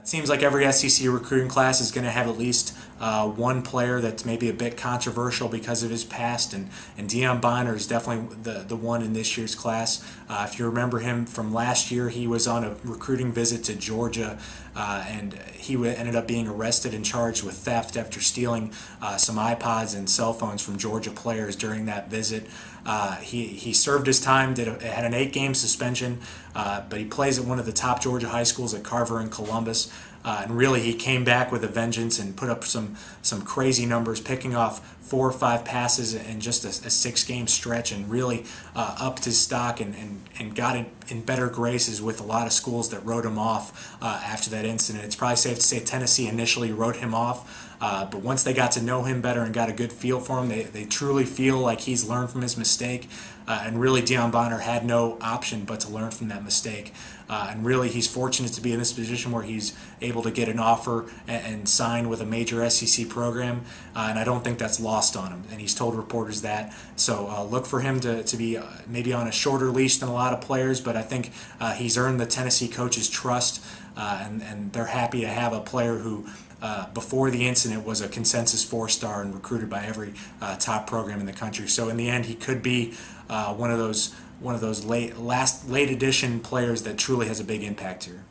It seems like every SEC recruiting class is going to have at least one player that's maybe a bit controversial because of his past, and Deion Bonner is definitely the one in this year's class. If you remember him from last year, he was on a recruiting visit to Georgia, and he ended up being arrested and charged with theft after stealing some iPods and cell phones from Georgia players during that visit. He served his time, had an 8-game suspension, but he plays at one of the top Georgia high schools at Carver in Columbus. And really, he came back with a vengeance and put up some crazy numbers, picking off 4 or 5 passes in just a 6-game stretch, and really upped his stock and got in better graces with a lot of schools that wrote him off after that incident. It's probably safe to say Tennessee initially wrote him off, but once they got to know him better and got a good feel for him, they truly feel like he's learned from his mistake. And really, Deion Bonner had no option but to learn from that mistake. And really, he's fortunate to be in this position where he's able to get an offer and sign with a major SEC program. And I don't think that's lost on him. And he's told reporters that. So look for him to be maybe on a shorter leash than a lot of players. But I think he's earned the Tennessee coach's trust. And they're happy to have a player who, before the incident, was a consensus 4-star and recruited by every top program in the country. So in the end, he could be one of those late edition players that truly has a big impact here.